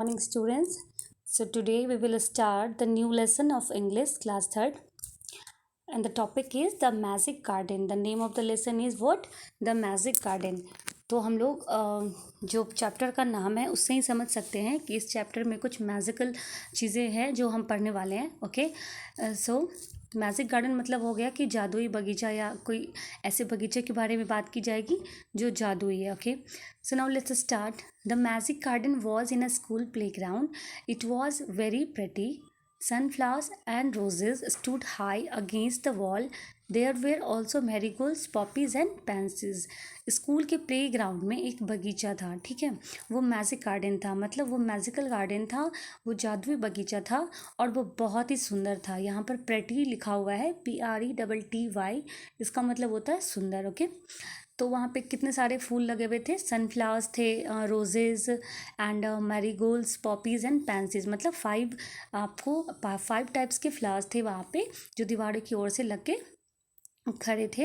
Morning, students. So today we will start the new lesson of English class 3rd, and the topic is the magic garden. The name of the lesson is what? The magic garden. तो हम लोग जो chapter का नाम है उससे ही समझ सकते हैं कि इस चैप्टर में कुछ मैजिकल चीज़ें हैं जो हम पढ़ने वाले हैं. ओके, सो मैजिक गार्डन मतलब हो गया कि जादुई बगीचा या कोई ऐसे बगीचे के बारे में बात की जाएगी जो जादुई है. Okay, so now let's start. The magic garden was in a school playground. It was very pretty. Sunflowers and roses stood high against the wall. There were also marigolds, poppies and pansies. School के playground में एक बगीचा था. ठीक है, वो magic garden था, मतलब वो मैजिकल गार्डन था, वो जादुई बगीचा था और वो बहुत ही सुंदर था. यहाँ पर प्रेटी लिखा हुआ है, PRETTY. इसका मतलब होता है सुंदर. ओके, तो वहाँ पे कितने सारे फूल लगे हुए थे. सनफ्लावर्स थे, roses and marigolds, poppies and पैंसीज. मतलब 5 टाइप्स के फ्लावर्स थे वहाँ पे जो दीवारों की ओर से लग के खड़े थे.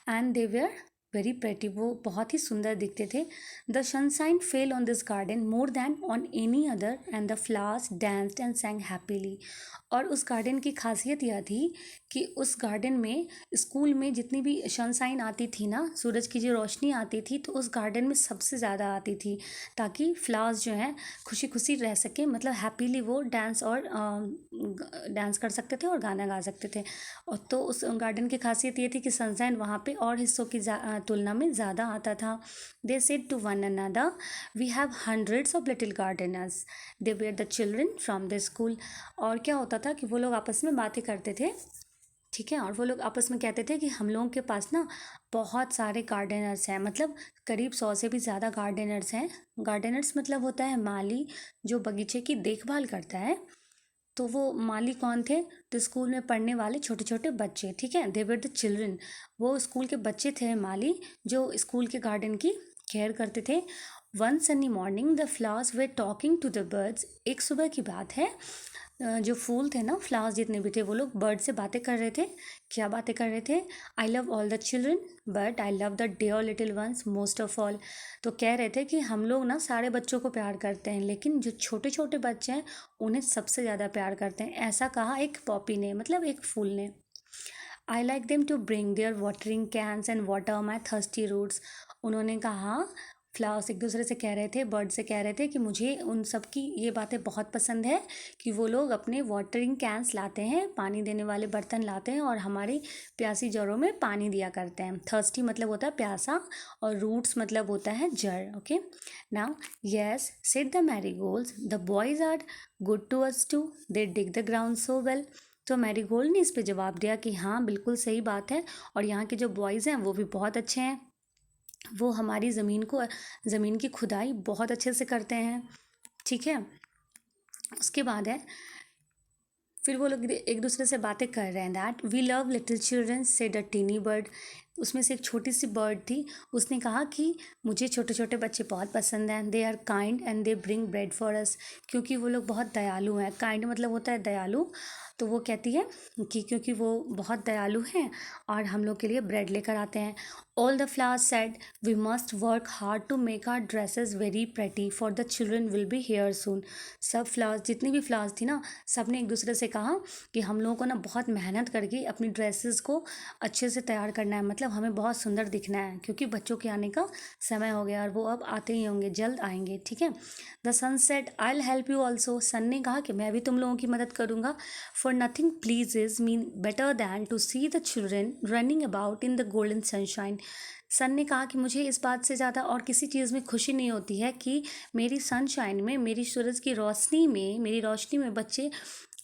And they were very pretty, वो बहुत ही सुंदर दिखते थे. The sunshine fell on this garden more than on any other and the flowers danced and sang happily. और उस गार्डन की खासियत यह थी कि उस गार्डन में स्कूल में जितनी भी सनशाइन आती थी ना, सूरज की जो रोशनी आती थी, तो उस गार्डन में सबसे ज़्यादा आती थी ताकि फ्लावर्स जो हैं खुशी खुशी रह सकें, मतलब हैप्पीली वो डांस कर सकते थे और गाना गा सकते थे. और तो उस गार्डन की खासियत ये थी कि सनशाइन वहाँ पे और हिस्सों की तुलना में ज़्यादा आता था. They said to one another, we have hundreds of little gardeners. They were the children from the school. और क्या होता था कि वो लोग आपस में बातें करते थे. ठीक है, और वो लोग आपस में कहते थे कि हम लोगों के पास ना बहुत सारे गार्डनर्स हैं, मतलब करीब 100 से भी ज़्यादा गार्डनर्स हैं. गार्डनर्स मतलब होता है माली, जो बगीचे की देखभाल करता है. तो वो माली कौन थे? तो स्कूल में पढ़ने वाले छोटे छोटे बच्चे. ठीक है, दे वर द चिल्ड्रन. वो स्कूल के बच्चे थे माली, जो स्कूल के गार्डन की केयर करते थे. One sunny morning the flowers were talking to the birds. एक सुबह की बात है, जो फूल थे ना, फ्लावर्स जितने भी थे, वो लोग बर्ड से बातें कर रहे थे. क्या बातें कर रहे थे? I love all the children but I love the dear little ones most of all. तो कह रहे थे कि हम लोग ना सारे बच्चों को प्यार करते हैं, लेकिन जो छोटे छोटे बच्चे हैं उन्हें सबसे ज़्यादा प्यार करते हैं. ऐसा कहा एक पॉपी ने, मतलब एक फूल ने. I like them to bring their watering cans and water my thirsty roots. उन्होंने कहा, फ्लावर्स एक दूसरे से कह रहे थे, बर्ड से कह रहे थे कि मुझे उन सब की ये बातें बहुत पसंद है कि वो लोग अपने वाटरिंग कैंस लाते हैं, पानी देने वाले बर्तन लाते हैं और हमारी प्यासी जड़ों में पानी दिया करते हैं. थर्स्टी मतलब होता है प्यासा और रूट्स मतलब होता है जड़. Okay, now yes said the marigolds, the boys are good to us too, they dig the ground so well. तो मैरीगोल्ड ने इस पे जवाब दिया कि हाँ बिल्कुल सही बात है, और यहाँ के जो बॉयज़ हैं वो भी बहुत अच्छे हैं, वो हमारी ज़मीन की खुदाई बहुत अच्छे से करते हैं. ठीक है, उसके बाद है, फिर वो लोग एक दूसरे से बातें कर रहे हैं. That we love little children said a tiny bird. उसमें से एक छोटी सी बर्ड थी, उसने कहा कि मुझे छोटे छोटे बच्चे बहुत पसंद हैं. They are kind and they bring bread for us. क्योंकि वो लोग बहुत दयालु हैं. काइंड मतलब होता है दयालु. तो वो कहती है कि क्योंकि वो बहुत दयालु हैं और हम लोग के लिए ब्रेड लेकर आते हैं. All the flowers said we must work hard to make our dresses very pretty for the children will be here soon. सब फ्लावर्स, जितनी भी फ्लावर्स थी ना, सब ने एक दूसरे से कहा कि हम लोगों को ना बहुत मेहनत करके अपनी ड्रेसेस को अच्छे से तैयार करना है, मतलब हमें बहुत सुंदर दिखना है, क्योंकि बच्चों के आने का समय हो गया और वो अब आते ही होंगे, जल्द आएंगे. ठीक है, the sun said I will help you also. Sun ने कहा कि मैं भी तुम लोगों की मदद करूँगा. For nothing pleases me better than to see the children running about in the golden sunshine. Sun ने कहा कि मुझे इस बात से ज़्यादा और किसी चीज़ में खुशी नहीं होती है कि मेरी सनशाइन में, मेरी सूरज की रोशनी में, मेरी रोशनी में बच्चे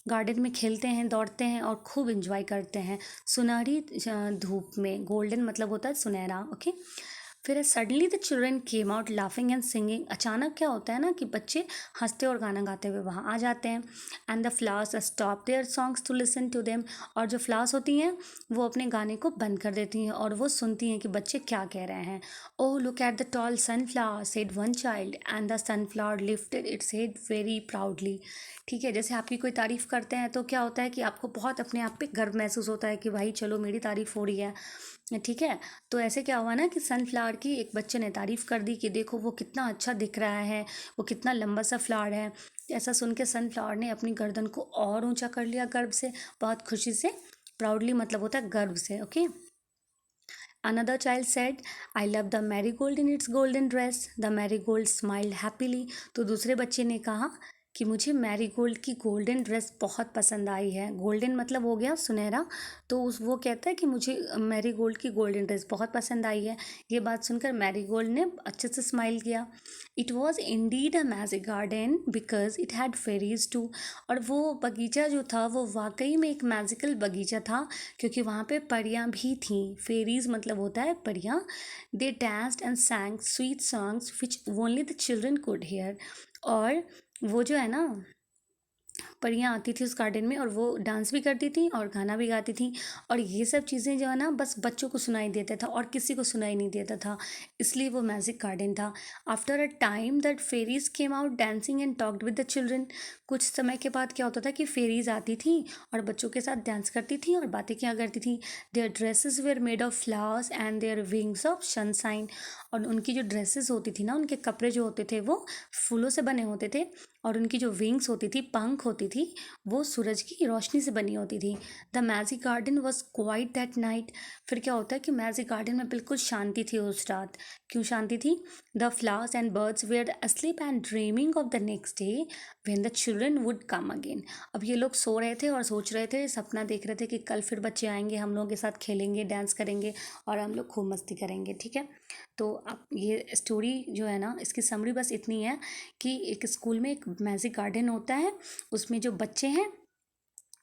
गार्डन में खेलते हैं, दौड़ते हैं और खूब इंजॉय करते हैं सुनहरी धूप में. गोल्डन मतलब होता है सुनहरा. ओके, फिर suddenly the children came out laughing and singing. अचानक क्या होता है ना कि बच्चे हंसते और गाना गाते हुए वहाँ आ जाते हैं. And the flowers stop their songs to listen to them. और जो फ्लावर्स होती हैं वो अपने गाने को बंद कर देती हैं और वो सुनती हैं कि बच्चे क्या कह रहे हैं. Oh look at the tall sunflower said one child and the sunflower lifted its head very proudly. ठीक है, जैसे आपकी कोई तारीफ़ करते हैं तो क्या होता है कि आपको बहुत अपने आप पे गर्व महसूस होता है कि भाई चलो मेरी तारीफ़ हो रही है. ठीक है। तो ऐसे क्या हुआ ना कि सनफ्लावर की एक बच्चे ने तारीफ़ कर दी कि देखो वो कितना अच्छा दिख रहा है, वो कितना लंबा सा फ्लावर है। ऐसा सुन के सनफ्लावर ने अपनी गर्दन को और ऊंचा कर लिया गर्व से, बहुत खुशी से। प्राउडली मतलब होता है गर्व से। Okay. Another child said, I love the marigold in its golden dress. The marigold smiled happily. तो दूसरे बच्चे ने कहा कि मुझे मैरीगोल्ड की गोल्डन ड्रेस बहुत पसंद आई है। गोल्डन मतलब हो गया सुनहरा। तो उस वो कहता है कि मुझे मैरीगोल्ड की गोल्डन ड्रेस बहुत पसंद आई है। ये बात सुनकर मैरीगोल्ड ने अच्छे से स्माइल किया। It was indeed a magic garden because it had fairies too. और वो बगीचा जो था वो वाकई में एक मैजिकल बगीचा था, क्योंकि वहाँ पे परियाँ भी थीं। फेरीज मतलब होता है परियाँ। They danced and sang sweet songs which only the children could hear. और वो जो है ना परियाँ आती थी उस गार्डन में, और वो डांस भी करती थी और गाना भी गाती थी। और ये सब चीज़ें जो है ना बस बच्चों को सुनाई देता था और किसी को सुनाई नहीं देता था, इसलिए वो मैजिक गार्डन था। After a time that fairies came out dancing and talked with the children. कुछ समय के बाद क्या होता था कि फेरीज आती थी और बच्चों के साथ डांस करती थी और बातें क्या करती थी। Their dresses were made of flowers and their wings of sunshine. और उनकी जो ड्रेसेस होती थी ना, उनके कपड़े जो होते थे वो फूलों से बने होते थे, और उनकी जो विंग्स होती थी, पंख होती थी, वो सूरज की रोशनी से बनी होती थी। The magic garden was quite that night. फिर क्या होता है कि मैजिक गार्डन में बिल्कुल शांति थी उस रात। क्यों शांति थी? The flowers and birds were asleep and dreaming of the next day when the children would come again. अब ये लोग सो रहे थे और सोच रहे थे, सपना देख रहे थे कि कल फिर बच्चे आएंगे, हम लोगों के साथ खेलेंगे, डांस करेंगे और हम लोग खूब मस्ती करेंगे। ठीक है। तो अब ये स्टोरी जो है ना, इसकी समरी बस इतनी है कि एक स्कूल में एक मैजिक गार्डन होता है, उसमें जो बच्चे हैं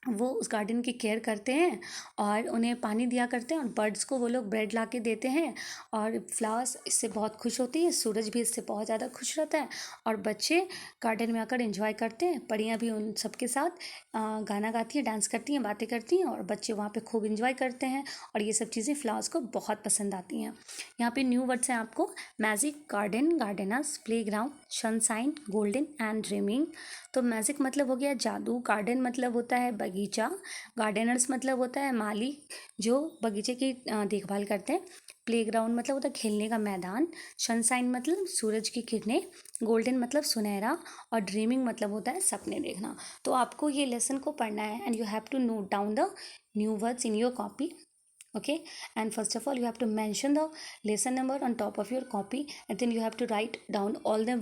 वो उस गार्डन की केयर करते हैं और उन्हें पानी दिया करते हैं, और बर्ड्स को वो लोग ब्रेड ला के देते हैं, और फ्लावर्स इससे बहुत खुश होती है, सूरज भी इससे बहुत ज़्यादा खुश रहता है, और बच्चे गार्डन में आकर एंजॉय करते हैं। परियां भी उन सबके साथ गाना गाती हैं, डांस करती हैं, बातें करती हैं, और बच्चे वहाँ पे खूब एंजॉय करते हैं, और ये सब चीज़ें फ्लावर्स को बहुत पसंद आती हैं। यहाँ पे न्यू वर्ड्स हैं आपको: magic, garden, Gardner's, play ground, sunshine, golden and dreaming. तो मैजिक मतलब हो गया जादू, गार्डन मतलब होता है बगीचा, गार्डनर्स मतलब होता है माली जो बगीचे की देखभाल करते हैं, प्लेग्राउंड मतलब होता है खेलने का मैदान, सनशाइन मतलब सूरज की किरणें, गोल्डन मतलब सुनहरा, और ड्रीमिंग मतलब होता है सपने देखना। तो आपको ये लेसन को पढ़ना है and you have to note down the new words in your copy. Okay, and first of all you have to mention the lesson number on top of your copy, and then you have to write down all the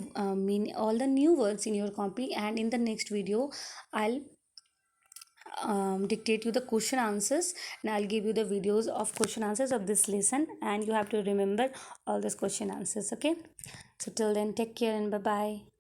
all the new words in your copy, and in the next video I'll dictate you the question answers, and I'll give you the videos of question answers of this lesson, and you have to remember all these question answers. Okay, so till then, take care and bye bye.